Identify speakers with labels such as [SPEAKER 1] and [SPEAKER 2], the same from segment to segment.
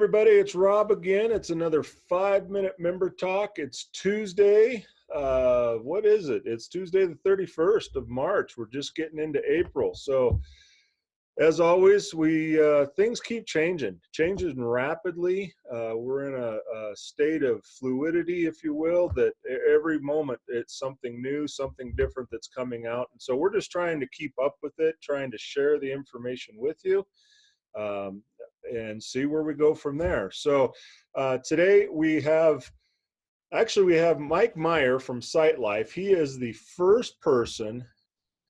[SPEAKER 1] everybody, it's Rob again. It's another 5-minute member talk. It's Tuesday. What is it? It's Tuesday the 31st of March. We're just getting into April. So as always, we things keep changing rapidly. We're in a state of fluidity, if you will, that every moment it's something new, something different that's coming out. And so we're just trying to keep up with it, trying to share the information with you. And see where we go from there. So today we have Mike Meyer from Sightlife. He is the first person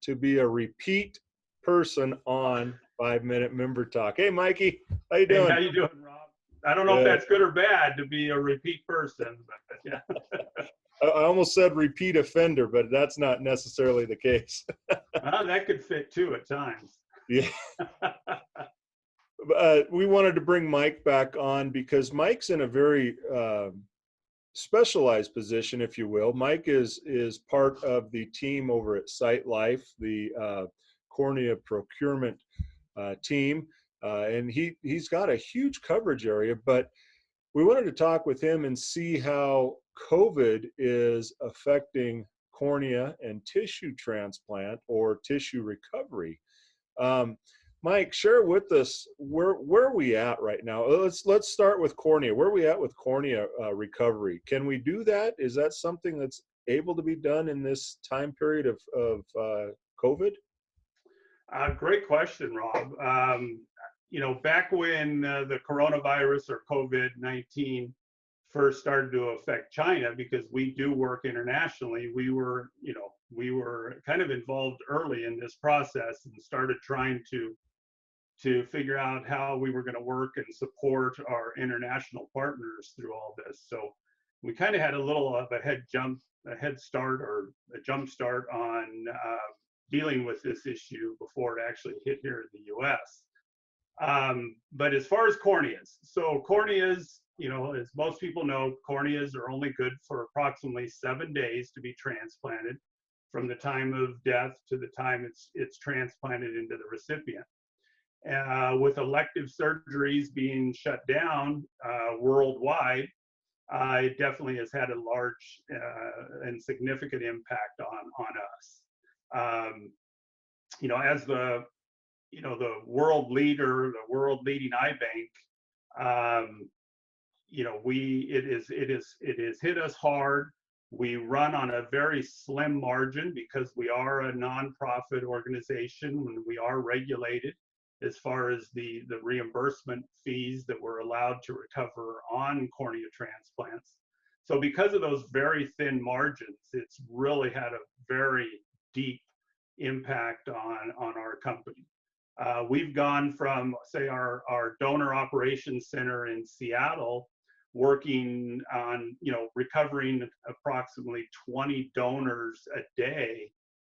[SPEAKER 1] to be a repeat person on 5-minute member talk. Hey, Mikey, how you doing?
[SPEAKER 2] Hey, how you doing, Rob? I don't know if that's good or bad to be a repeat person, but yeah.
[SPEAKER 1] I almost said repeat offender, but that's not necessarily the case.
[SPEAKER 2] That could fit too at times.
[SPEAKER 1] Yeah. We wanted to bring Mike back on because Mike's in a very specialized position, if you will. Mike is part of the team over at Sightlife, the cornea procurement team, and he's got a huge coverage area. But we wanted to talk with him and see how COVID is affecting cornea and tissue transplant or tissue recovery. Mike, share with us where are we at right now? Let's start with cornea. Where are we at with cornea recovery? Can we do that? Is that something that's able to be done in this time period of COVID?
[SPEAKER 2] Great question, Rob. Back when the coronavirus or COVID-19 first started to affect China, because we do work internationally, we were kind of involved early in this process and started trying to figure out how we were going to work and support our international partners through all this. So we kind of had a little of a head start or a jump start on dealing with this issue before it actually hit here in the US. But as far as corneas, as most people know, corneas are only good for approximately 7 days to be transplanted from the time of death to the time it's transplanted into the recipient. With elective surgeries being shut down worldwide, it definitely has had a large and significant impact on us. As the world leader, the world leading eye bank, it has hit us hard. We run on a very slim margin because we are a nonprofit organization and we are regulated as far as the reimbursement fees that we're allowed to recover on cornea transplants. So because of those very thin margins, it's really had a very deep impact on our company. We've gone from, say, our donor operations center in Seattle, working on recovering approximately 20 donors a day,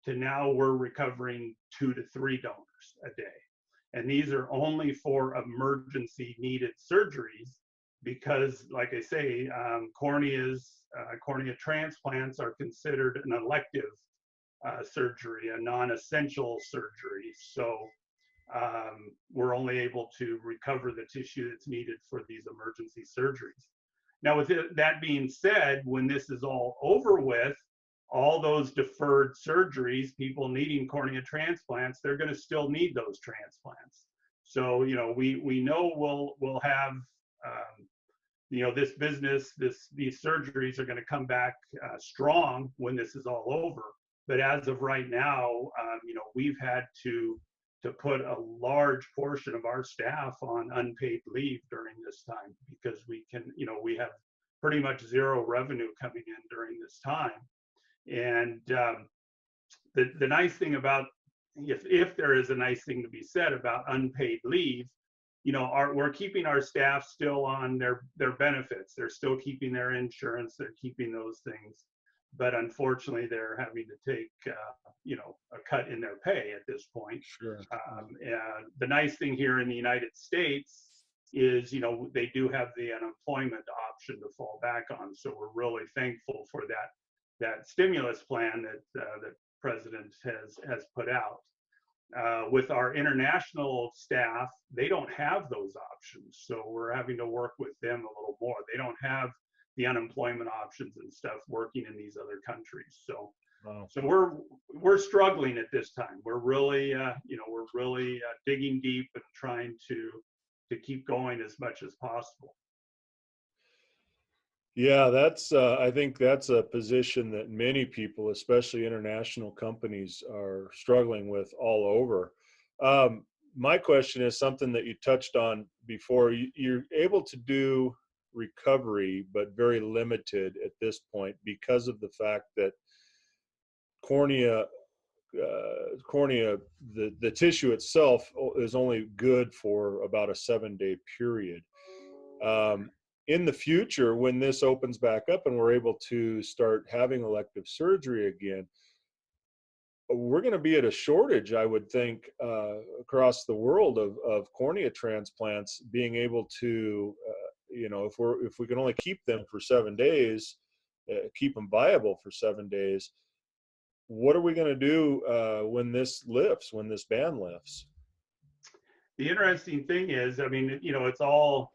[SPEAKER 2] to now we're recovering 2 to 3 donors a day. And these are only for emergency needed surgeries, because, like I say, cornea transplants are considered an elective surgery, a non-essential surgery. So we're only able to recover the tissue that's needed for these emergency surgeries. Now, with that being said, when this is all over with, all those deferred surgeries, people needing cornea transplants, they're going to still need those transplants. So, we know we'll have, this business, these surgeries are going to come back strong when this is all over. But as of right now, we've had to put a large portion of our staff on unpaid leave during this time, because we have pretty much zero revenue coming in during this time. And the nice thing about, if there is a nice thing to be said about unpaid leave, we're keeping our staff still on their benefits. They're still keeping their insurance. They're keeping those things. But unfortunately, they're having to take, a cut in their pay at this point.
[SPEAKER 1] Sure.
[SPEAKER 2] And the nice thing here in the United States is, they do have the unemployment option to fall back on. So we're really thankful for that stimulus plan that the president has put out. With our international staff, they don't have those options. So we're having to work with them a little more. They don't have the unemployment options and stuff working in these other countries. So
[SPEAKER 1] Wow.
[SPEAKER 2] so we're struggling at this time. We're really we're really digging deep and trying to keep going as much as possible.
[SPEAKER 1] Yeah, that's I think that's a position that many people, especially international companies, are struggling with all over. My question is something that you touched on before. You're able to do recovery, but very limited at this point because of the fact that cornea, cornea, the tissue itself is only good for about a 7-day period. Um, in the future, when this opens back up and we're able to start having elective surgery again, we're going to be at a shortage, I would think, across the world of cornea transplants. Being able to, if we can only keep them for 7 days, keep them viable for 7 days, what are we going to do when this lifts, when this ban lifts?
[SPEAKER 2] The interesting thing is, I mean, it's all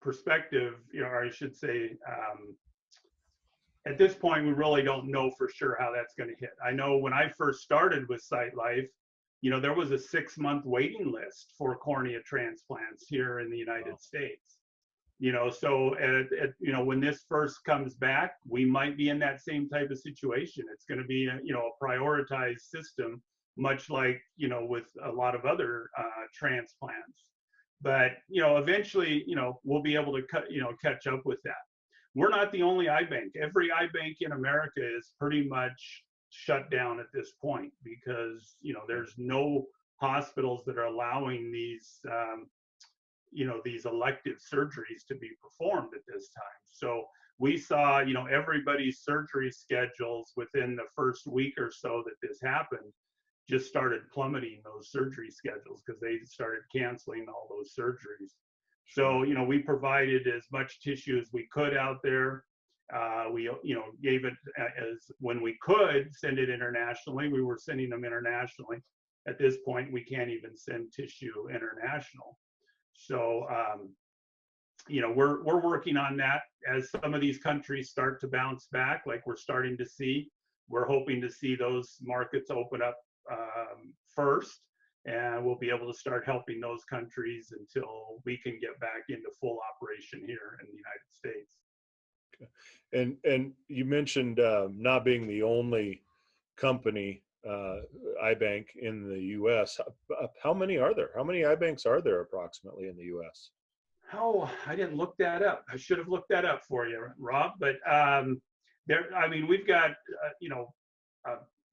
[SPEAKER 2] perspective, or I should say, at this point, we really don't know for sure how that's going to hit. I know when I first started with Sightlife, there was a 6-month waiting list for cornea transplants here in the United States. So when this first comes back, we might be in that same type of situation. It's going to be a prioritized system, much like with a lot of other transplants. But eventually, we'll be able to catch up with that. We're not the only eye bank. Every eye bank in America is pretty much shut down at this point because there's no hospitals that are allowing these these elective surgeries to be performed at this time. So we saw everybody's surgery schedules within the first week or so that this happened just started plummeting, those surgery schedules, because they started canceling all those surgeries. So, we provided as much tissue as we could out there. We, gave it as when we could send it internationally. We were sending them internationally. At this point, we can't even send tissue international. So, we're working on that as some of these countries start to bounce back, like we're starting to see. We're hoping to see those markets open up first, and we'll be able to start helping those countries until we can get back into full operation here in the United States.
[SPEAKER 1] Okay. And you mentioned not being the only company, iBank in the U.S. How many are there? How many iBanks are there approximately in the U.S.?
[SPEAKER 2] Oh, I didn't look that up. I should have looked that up for you, Rob. But we've got,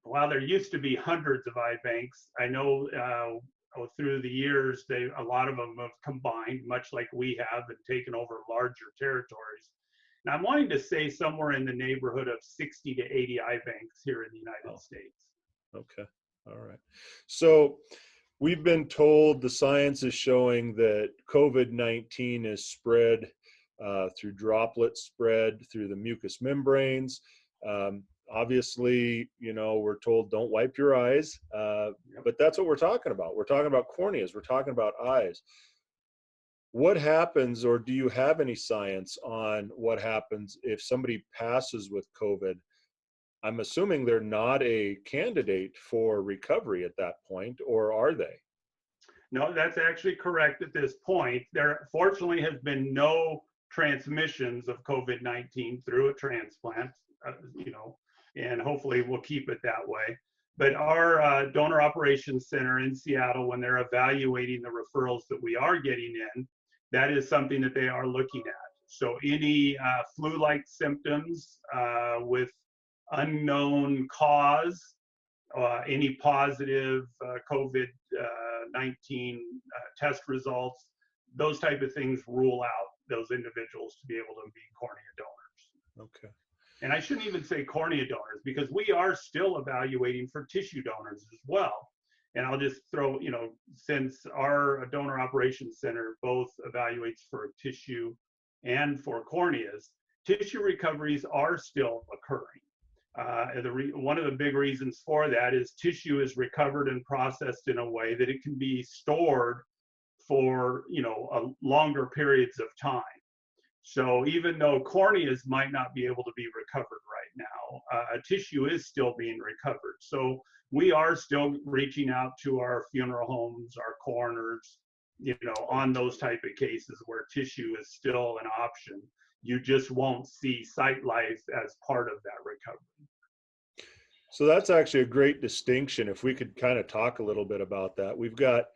[SPEAKER 2] while there used to be hundreds of iBanks, I know through the years, a lot of them have combined, much like we have, and taken over larger territories. And I'm wanting to say somewhere in the neighborhood of 60 to 80 iBanks here in the United States.
[SPEAKER 1] Okay. All right. So we've been told the science is showing that COVID-19 is spread through droplet spread through the mucous membranes. Obviously, we're told don't wipe your eyes, but that's what we're talking about. We're talking about corneas. We're talking about eyes. What happens, or do you have any science on what happens if somebody passes with COVID? I'm assuming they're not a candidate for recovery at that point, or are they?
[SPEAKER 2] No, that's actually correct at this point. There fortunately has been no transmissions of COVID-19 through a transplant, and hopefully we'll keep it that way. But our donor operations center in Seattle, when they're evaluating the referrals that we are getting in, that is something that they are looking at. So any flu-like symptoms with unknown cause, any positive COVID-19 test results, those type of things rule out those individuals to be able to be cornea donors.
[SPEAKER 1] Okay.
[SPEAKER 2] And I shouldn't even say cornea donors, because we are still evaluating for tissue donors as well. And I'll just throw, since our donor operations center both evaluates for tissue and for corneas, tissue recoveries are still occurring. One of the big reasons for that is tissue is recovered and processed in a way that it can be stored for, longer periods of time. So even though corneas might not be able to be recovered right now, tissue is still being recovered. So we are still reaching out to our funeral homes, our coroners, on those type of cases where tissue is still an option. You just won't see Sightlife as part of that recovery.
[SPEAKER 1] So that's actually a great distinction. If we could kind of talk a little bit about that. We've got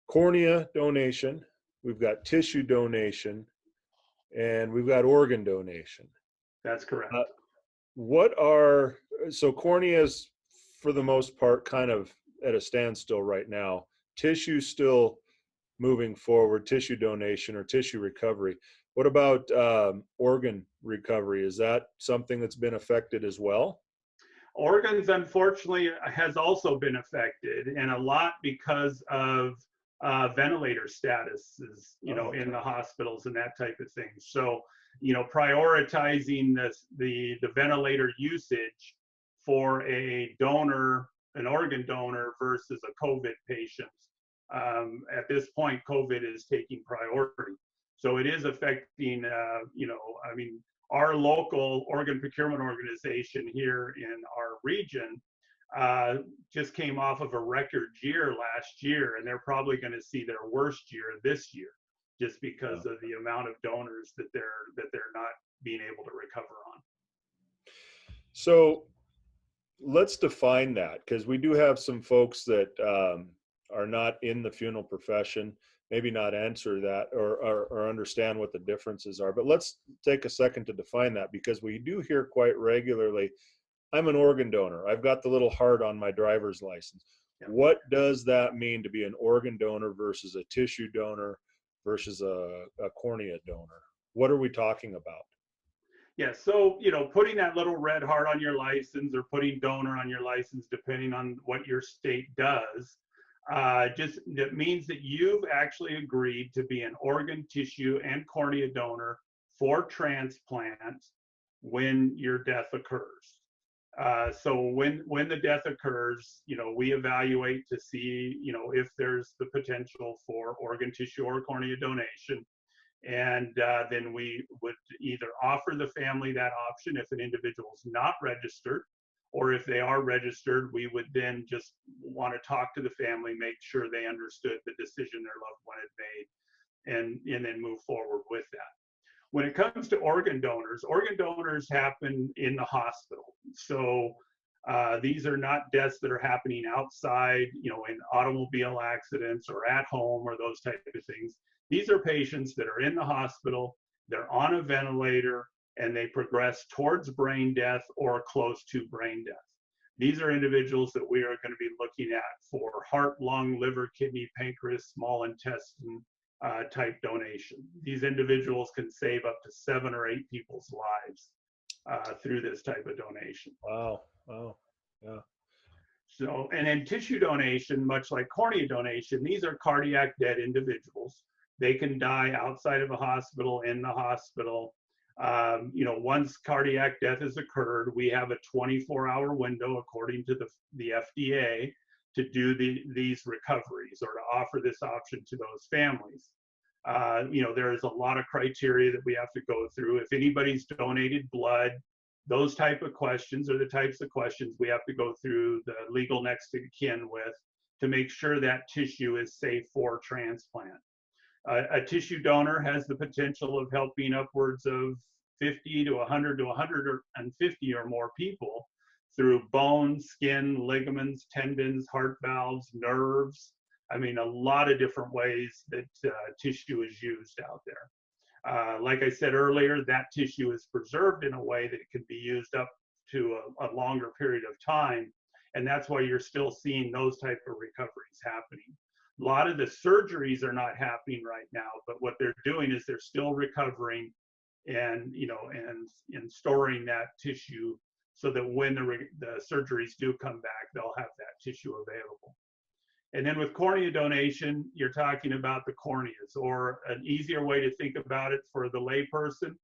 [SPEAKER 1] cornea donation, we've got tissue donation, and we've got organ donation.
[SPEAKER 2] That's correct.
[SPEAKER 1] So corneas for the most part kind of at a standstill right now. Tissue still moving forward, tissue donation or tissue recovery. What about organ recovery? Is that something that's been affected as well?
[SPEAKER 2] Organs, unfortunately, has also been affected, and a lot because of ventilator statuses,
[SPEAKER 1] Okay.
[SPEAKER 2] in the hospitals and that type of thing. So, prioritizing the ventilator usage for a donor, an organ donor versus a COVID patient. At this point, COVID is taking priority. So it is affecting, our local organ procurement organization here in our region just came off of a record year last year, and they're probably going to see their worst year this year, just because of the amount of donors that they're not being able to recover on.
[SPEAKER 1] So let's define that, because we do have some folks that are not in the funeral profession, maybe not answer that or understand what the differences are. But let's take a second to define that, because we do hear quite regularly, I'm an organ donor. I've got the little heart on my driver's license.
[SPEAKER 2] Yeah.
[SPEAKER 1] What does that mean to be an organ donor versus a tissue donor versus a cornea donor? What are we talking about?
[SPEAKER 2] Yeah, so putting that little red heart on your license or putting donor on your license, depending on what your state does, just that means that you've actually agreed to be an organ, tissue, and cornea donor for transplant when your death occurs. So when the death occurs, we evaluate to see if there's the potential for organ, tissue, or cornea donation. And then we would either offer the family that option if an individual is not registered, or if they are registered, we would then just want to talk to the family, make sure they understood the decision their loved one had made, and then move forward with that. When it comes to organ donors happen in the hospital. So these are not deaths that are happening outside, in automobile accidents or at home or those type of things. These are patients that are in the hospital, they're on a ventilator, and they progress towards brain death or close to brain death. These are individuals that we are going to be looking at for heart, lung, liver, kidney, pancreas, small intestine type donation. These individuals can save up to 7 or 8 people's lives through this type of donation.
[SPEAKER 1] Wow. Wow. Yeah.
[SPEAKER 2] So, and then tissue donation, much like cornea donation, these are cardiac dead individuals. They can die outside of a hospital, in the hospital. Once cardiac death has occurred, we have a 24-hour window, according to the FDA, to do these recoveries or to offer this option to those families. There is a lot of criteria that we have to go through. If anybody's donated blood, those type of questions are the types of questions we have to go through the legal next of kin with to make sure that tissue is safe for transplant. A tissue donor has the potential of helping upwards of 50 to 100 to 150 or more people through bone, skin, ligaments, tendons, heart valves, nerves. I mean, a lot of different ways that tissue is used out there. Like I said earlier, that tissue is preserved in a way that it can be used up to a longer period of time. And that's why you're still seeing those type of recoveries happening. A lot of the surgeries are not happening right now, but what they're doing is they're still recovering and storing that tissue so that when the surgeries do come back, they'll have that tissue available. And then with cornea donation, you're talking about the corneas, or an easier way to think about it for the layperson,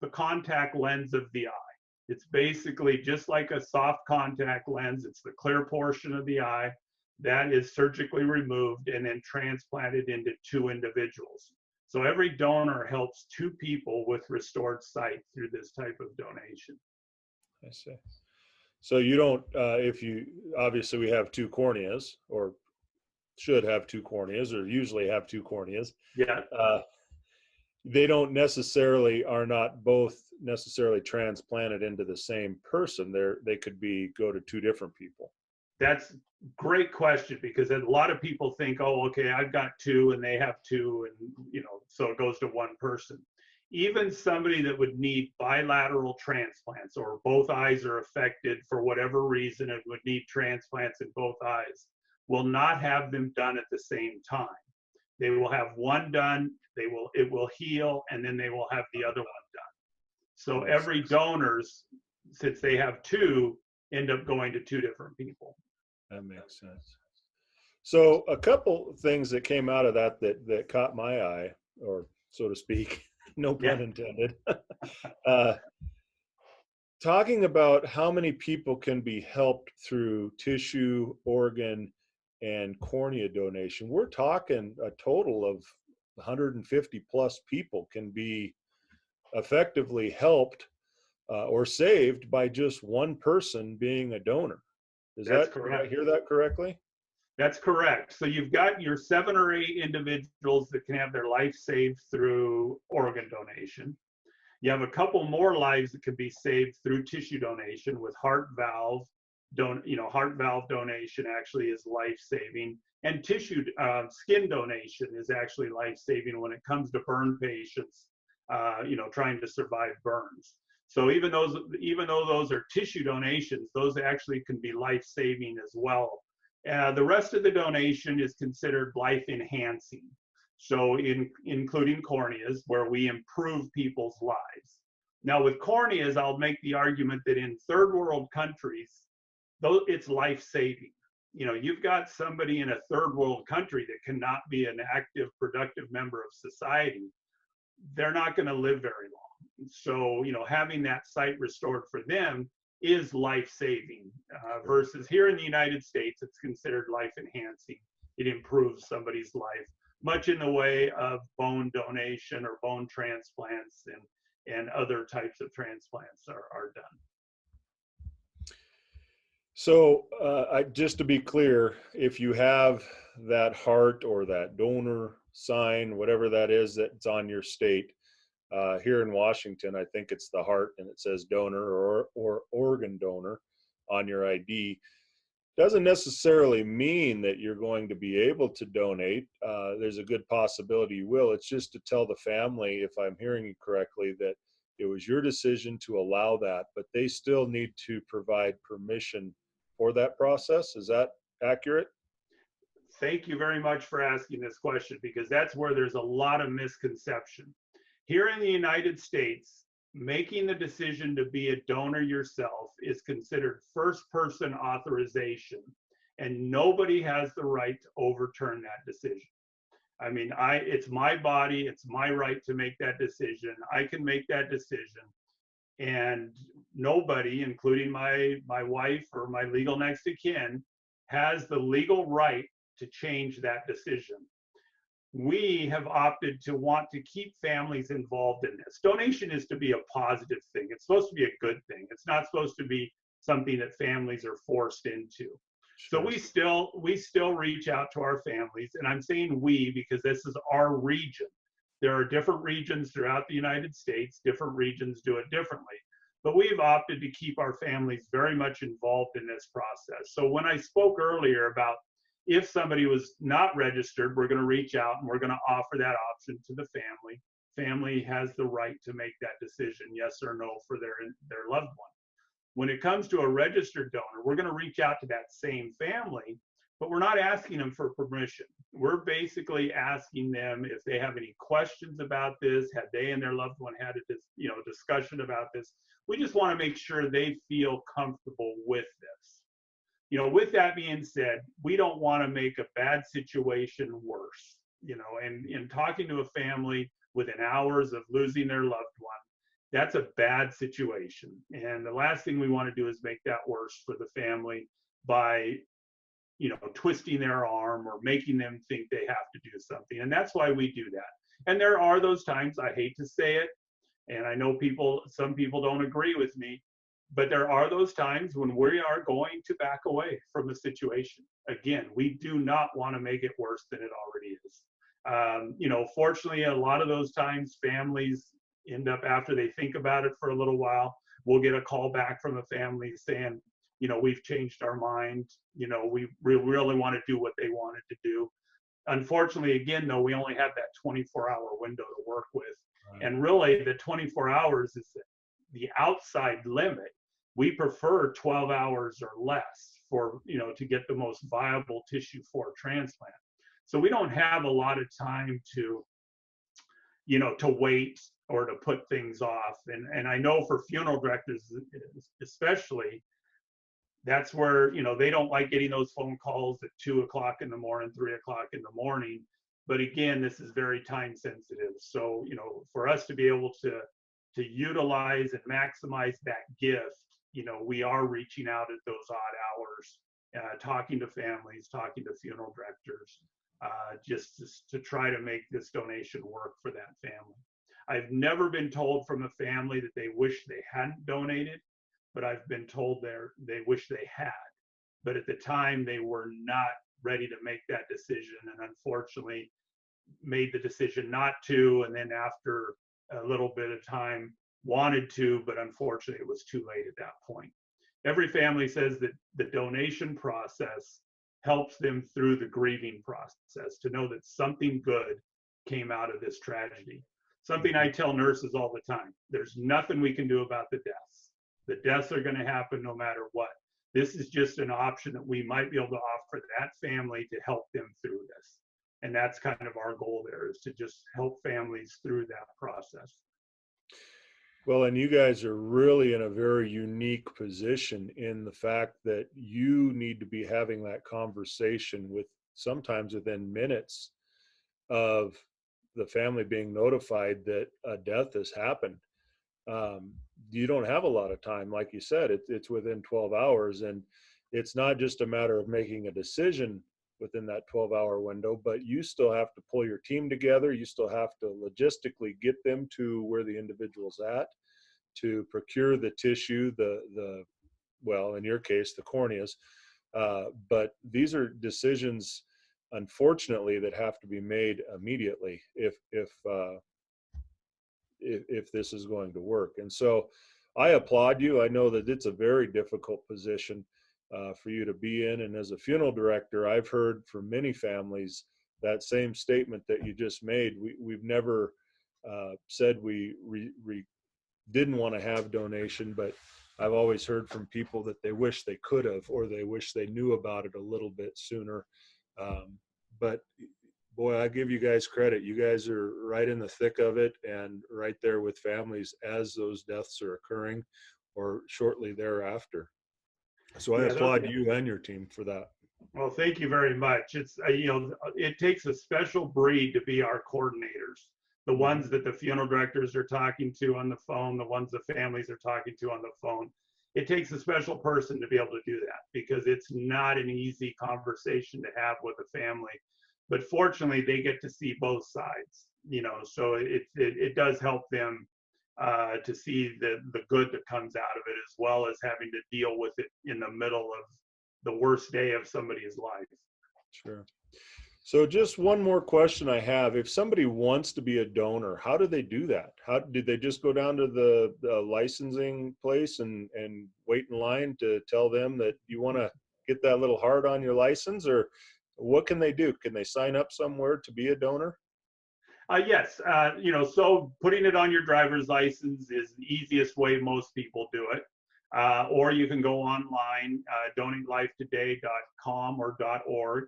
[SPEAKER 2] the contact lens of the eye. It's basically just like a soft contact lens. It's the clear portion of the eye that is surgically removed and then transplanted into two individuals. So every donor helps two people with restored sight through this type of donation.
[SPEAKER 1] I see. So you don't, if you, obviously we have two corneas, or should have two corneas, or usually have two corneas.
[SPEAKER 2] Yeah,
[SPEAKER 1] Uh, they don't necessarily, are not both necessarily transplanted into the same person. They could be, go to two different people.
[SPEAKER 2] that's great question, because a lot of people think, oh, okay, I've got two and they have two, and so it goes to one person. Even somebody that would need bilateral transplants, or both eyes are affected for whatever reason and would need transplants in both eyes, will not have them done at the same time. They will have one done, it will heal, and then they will have the other one done. So every donors, since they have two, end up going to two different people.
[SPEAKER 1] That makes sense. So a couple things that came out of that caught my eye, or so to speak, no
[SPEAKER 2] Yeah,
[SPEAKER 1] pun intended. uh, Talking about how many people can be helped through tissue, organ, and cornea donation. We're talking a total of 150 plus people can be effectively helped or saved by just one person being a donor.
[SPEAKER 2] that's
[SPEAKER 1] Did I
[SPEAKER 2] correct.
[SPEAKER 1] hear that correctly?
[SPEAKER 2] That's correct. So you've got your 7 or 8 individuals that can have their life saved through organ donation. You have a couple more lives that can be saved through tissue donation with heart valve. Heart valve donation actually is life saving, and tissue skin donation is actually life saving when it comes to burn patients, trying to survive burns. So even though those are tissue donations, those actually can be life saving as well. The rest of the donation is considered life enhancing. So including corneas, where we improve people's lives. Now with corneas, I'll make the argument that in third world countries, though it's life saving. You've got somebody in a third world country that cannot be an active, productive member of society. They're not going to live very long. So, having that sight restored for them is life saving, versus here in the United States, it's considered life enhancing. It improves somebody's life, much in the way of bone donation or bone transplants and other types of transplants are done.
[SPEAKER 1] So, just to be clear, if you have that heart or that donor sign, whatever that is that's on your state, here in Washington, I think it's the heart, and it says donor or organ donor on your ID. Doesn't necessarily mean that you're going to be able to donate. There's a good possibility you will. It's just to tell the family, if I'm hearing you correctly, that it was your decision to allow that, but they still need to provide permission for that process. Is that accurate?
[SPEAKER 2] Thank you very much for asking this question, because that's where there's a lot of misconception. Here in the United States, making the decision to be a donor yourself is considered first person authorization, and nobody has the right to overturn that decision. I mean, it's my body, it's my right to make that decision. I can make that decision, and nobody, including my wife or my legal next of kin, has the legal right to change that decision. We have opted to want to keep families involved in this. Donation is to be a positive thing. It's supposed to be a good thing. It's not supposed to be something that families are forced into. So
[SPEAKER 1] Sure.
[SPEAKER 2] we still reach out to our families, and I'm saying we because this is our region. There are different regions throughout the United States. Different regions do it differently. But we've opted to keep our families very much involved in this process. So when I spoke earlier about if somebody was not registered, we're going to reach out and we're going to offer that option to the family. Family has the right to make that decision, yes or no, for their loved one. When it comes to a registered donor, we're going to reach out to that same family, but we're not asking them for permission. We're basically asking them if they have any questions about this, had they and their loved one had a discussion about this. We just want to make sure they feel comfortable with this. With that being said, we don't want to make a bad situation worse. And in talking to a family within hours of losing their loved one, that's a bad situation. And the last thing we want to do is make that worse for the family by, twisting their arm or making them think they have to do something. And that's why we do that. And there are those times, I hate to say it, and I know some people don't agree with me, but there are those times when we are going to back away from a situation. Again, we do not want to make it worse than it already is. Fortunately, a lot of those times families end up, after they think about it for a little while, we'll get a call back from a family saying, we've changed our mind. We really want to do what they wanted to do. Unfortunately, again, though, we only have that 24-hour window to work with.
[SPEAKER 1] Right.
[SPEAKER 2] And really, the 24 hours is the outside limit. We prefer 12 hours or less for, to get the most viable tissue for transplant. So we don't have a lot of time to, to wait or to put things off. And I know for funeral directors, especially, that's where, they don't like getting those phone calls at 2 o'clock in the morning, 3 o'clock in the morning. But again, this is very time sensitive. So, for us to be able to utilize and maximize that gift, we are reaching out at those odd hours, talking to families, talking to funeral directors, just to try to make this donation work for that family. I've never been told from a family that they wish they hadn't donated, but I've been told they wish they had. But at the time, they were not ready to make that decision, and unfortunately made the decision not to. And then after a little bit of time, wanted to, but unfortunately it was too late at that point. Every family says that the donation process helps them through the grieving process, to know that something good came out of this tragedy. Something I tell nurses all the time: there's nothing we can do about the deaths. The deaths are going to happen no matter what. This is just an option that we might be able to offer that family to help them through this. And that's kind of our goal there, is to just help families through that process.
[SPEAKER 1] Well, and you guys are really in a very unique position in the fact that you need to be having that conversation with, sometimes within minutes of the family being notified that a death has happened. Um, you don't have a lot of time. Like you said, it's within 12 hours. And it's not just a matter of making a decision within that 12-hour window, but you still have to pull your team together. You still have to logistically get them to where the individual's at, to procure the tissue, well, in your case, the corneas. But these are decisions, unfortunately, that have to be made immediately if this is going to work. And so I applaud you. I know that it's a very difficult position for you to be in. And as a funeral director, I've heard from many families that same statement that you just made. We've never said we didn't want to have donation, but I've always heard from people that they wish they could have, or they wish they knew about it a little bit sooner. But boy, I give you guys credit. You guys are right in the thick of it and right there with families as those deaths are occurring or shortly thereafter. So I
[SPEAKER 2] Yeah,
[SPEAKER 1] applaud you and your team for that.
[SPEAKER 2] well, thank you very much. It's, it takes a special breed to be our coordinators. The ones that the funeral directors are talking to on the phone, the ones the families are talking to on the phone. It takes a special person to be able to do that, because it's not an easy conversation to have with a family. But fortunately, they get to see both sides, so it does help them to see the good that comes out of it, as well as having to deal with it in the middle of the worst day of somebody's life.
[SPEAKER 1] Sure. So just one more question I have. If somebody wants to be a donor, how do they do that? How did they just go down to the licensing place and wait in line to tell them that you want to get that little heart on your license, or what can they do? Can they sign up somewhere to be a donor?
[SPEAKER 2] Yes, so putting it on your driver's license is the easiest way most people do it. Or you can go online, donatelifetoday.com or .org.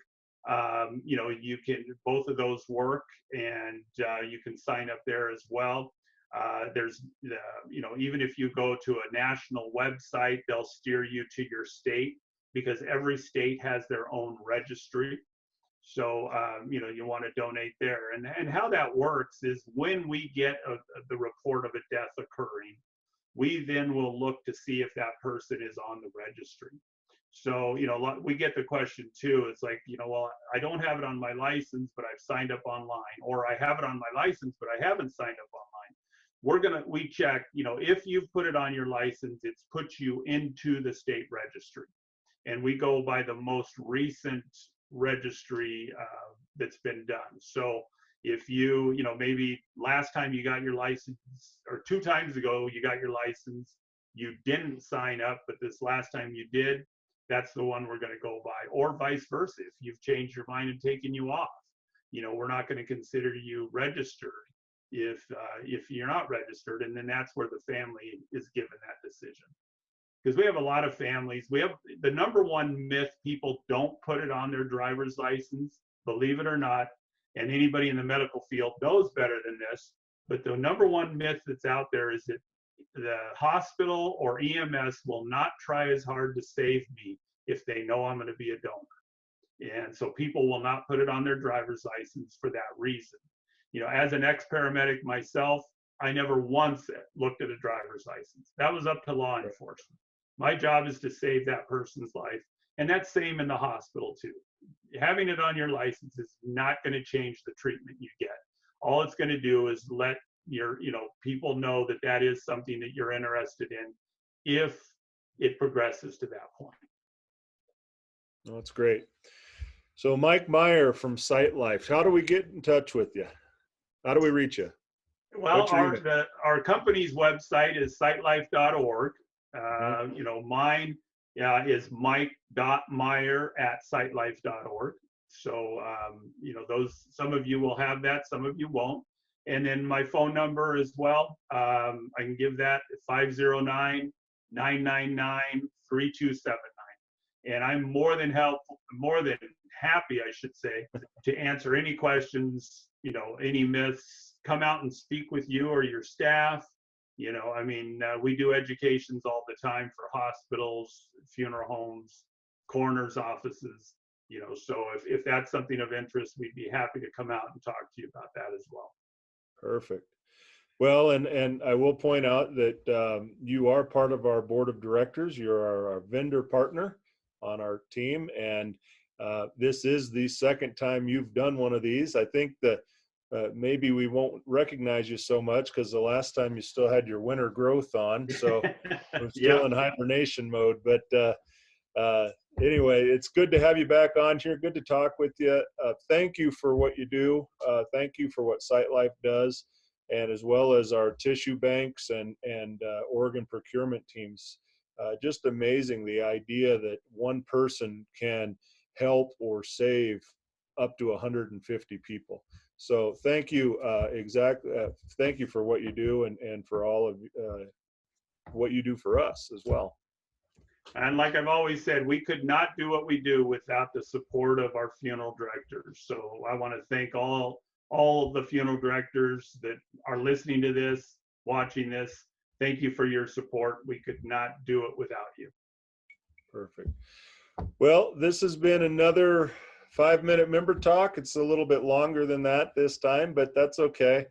[SPEAKER 2] You can, both of those work, and you can sign up there as well. Even if you go to a national website, they'll steer you to your state, because every state has their own registry. So, you want to donate there. And how that works is when we get the report of a death occurring, we then will look to see if that person is on the registry. So, we get the question too. It's like, well, I don't have it on my license, but I've signed up online, or I have it on my license, but I haven't signed up online. We check, if you've put it on your license, it's put you into the state registry. And we go by the most recent registry that's been done. So if maybe last time you got your license, or 2 times ago you got your license, you didn't sign up, but this last time you did, that's the one we're going to go by. Or vice versa, if you've changed your mind and taken you off, we're not going to consider you registered if you're not registered. And then that's where the family is given that decision. Because we have a lot of families. We have the number one myth: people don't put it on their driver's license, believe it or not. And anybody in the medical field knows better than this. But the number one myth that's out there is that the hospital or EMS will not try as hard to save me if they know I'm going to be a donor. And so people will not put it on their driver's license for that reason. As an ex-paramedic myself, I never once looked at a driver's license. That was up to law enforcement. My job is to save that person's life. And that's same in the hospital too. Having it on your license is not going to change the treatment you get. All it's going to do is let your, people know that that is something that you're interested in if it progresses to that point.
[SPEAKER 1] Oh, that's great. So Mike Meyer from Sightlife, how do we get in touch with you? How do we reach you?
[SPEAKER 2] Well, our company's website is sightlife.org. Mine is mike.meyer@sightlife.org. So, some of you will have that, some of you won't. And then my phone number as well. I can give that: 509-999-3279. And I'm more than happy, I should say, to answer any questions, any myths. Come out and speak with you or your staff. We do educations all the time for hospitals, funeral homes, coroner's offices. So if that's something of interest, we'd be happy to come out and talk to you about that as well.
[SPEAKER 1] Perfect. Well, and I will point out that you are part of our board of directors. You're our vendor partner on our team, and this is the second time you've done one of these. I think that maybe we won't recognize you so much because the last time you still had your winter growth on, so I'm still in hibernation mode. But anyway, it's good to have you back on here. Good to talk with you. Thank you for what you do. Thank you for what Sightlife does, and as well as our tissue banks and organ procurement teams. Just amazing, the idea that one person can help or save up to 150 people. So thank you, thank you for what you do and for all of what you do for us as well.
[SPEAKER 2] And like I've always said, we could not do what we do without the support of our funeral directors. So I want to thank all of the funeral directors that are listening to this, watching this. Thank you for your support. We could not do it without you. Perfect.
[SPEAKER 1] Well, this has been another 5-minute member talk. It's a little bit longer than that this time, but that's okay.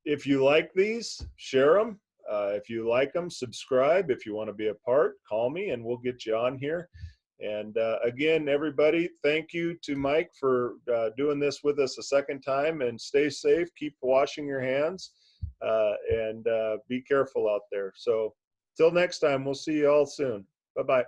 [SPEAKER 1] If you like these, share them. If you like them, subscribe. If you want to be a part, call me and we'll get you on here. And again, everybody, thank you to Mike for doing this with us a second time, and stay safe. Keep washing your hands and be careful out there. So till next time, we'll see you all soon. Bye-bye.